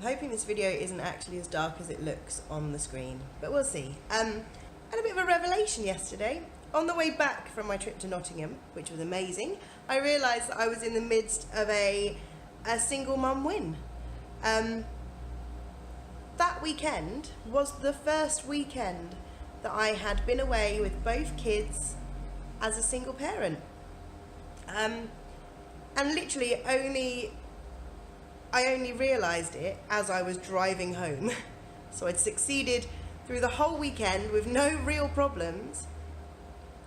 hoping this video isn't actually as dark as it looks on the screen, but we'll see. I had a bit of a revelation yesterday. On the way back from my trip to Nottingham, which was amazing, I realised that I was in the midst of a single mum win. That weekend was the first weekend that I had been away with both kids as a single parent. And literally I only realised it as I was driving home. So I'd succeeded through the whole weekend with no real problems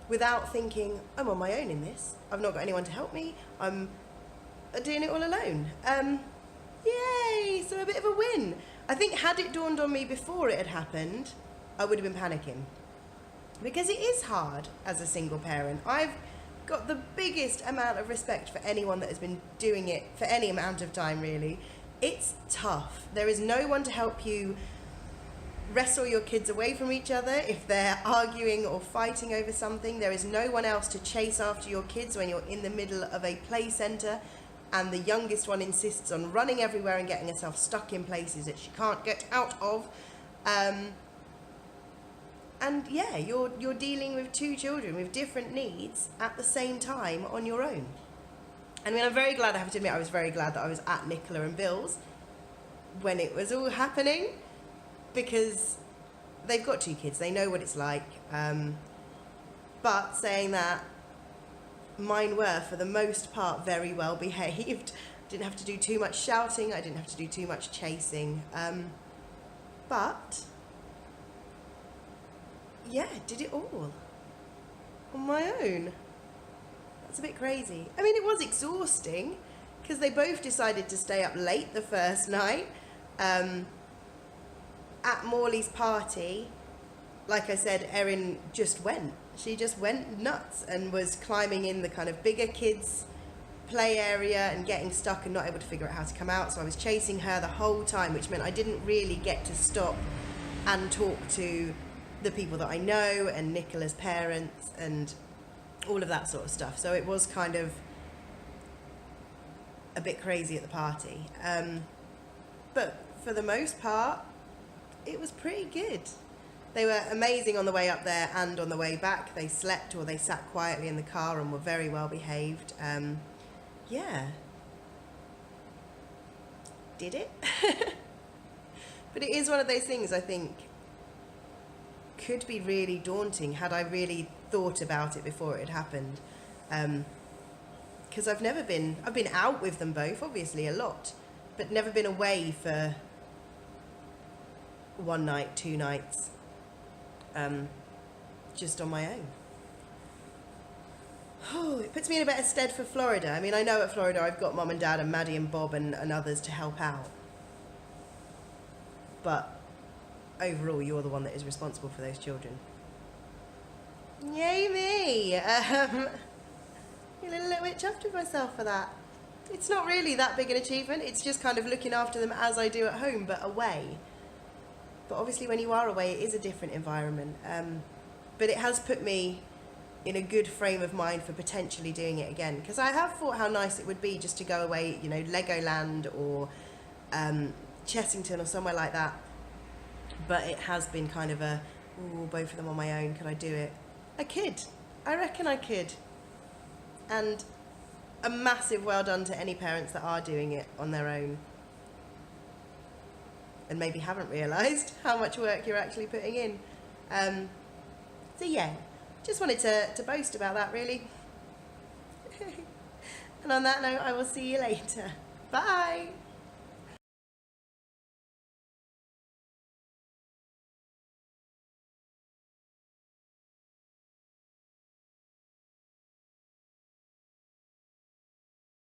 without thinking, I'm on my own in this. I've not got anyone to help me. I'm doing it all alone. Yay, so a bit of a win. I think had it dawned on me before it had happened, I would have been panicking. Because it is hard as a single parent. I've got the biggest amount of respect for anyone that has been doing it for any amount of time, really. It's tough. There is no one to help you wrestle your kids away from each other if they're arguing or fighting over something. There is no one else to chase after your kids when you're in the middle of a play centre and the youngest one insists on running everywhere and getting herself stuck in places that she can't get out of. And yeah, you're dealing with two children with different needs at the same time on your own. I mean, I'm very glad, I have to admit, I was very glad that I was at Nicola and Bill's when it was all happening, because they've got two kids, they know what it's like. But saying that, mine were, for the most part, very well behaved. Didn't have to do too much shouting, I didn't have to do too much chasing. But yeah, did it all on my own. That's a bit crazy. I mean, it was exhausting because they both decided to stay up late the first night. At Morley's party, like I said, Erin just went. She just went nuts and was climbing in the kind of bigger kids' play area and getting stuck and not able to figure out how to come out. So I was chasing her the whole time, which meant I didn't really get to stop and talk to the people that I know and Nicola's parents and all of that sort of stuff. So it was kind of a bit crazy at the party. But for the most part, it was pretty good. They were amazing on the way up there and on the way back. They slept or they sat quietly in the car and were very well behaved. Yeah. Did it? But it is one of those things I think could be really daunting had I really thought about it before it had happened. Because I've been out with them both, obviously a lot, but never been away for one night, 2 nights, just on my own. Oh, it puts me in a better stead for Florida. I mean, I know at Florida I've got Mum and Dad and Maddie and Bob and others to help out. But overall, you're the one that is responsible for those children. Yay me! I'm a little bit chuffed with myself for that. It's not really that big an achievement. It's just kind of looking after them as I do at home, but away. But obviously when you are away, it is a different environment. But it has put me in a good frame of mind for potentially doing it again. Because I have thought how nice it would be just to go away, you know, Legoland or Chessington or somewhere like that. But it has been kind of a, ooh, both of them on my own, could I do it? I could. I reckon I could. And a massive well done to any parents that are doing it on their own and maybe haven't realised how much work you're actually putting in. So yeah, just wanted to boast about that, really. And on that note, I will see you later. Bye!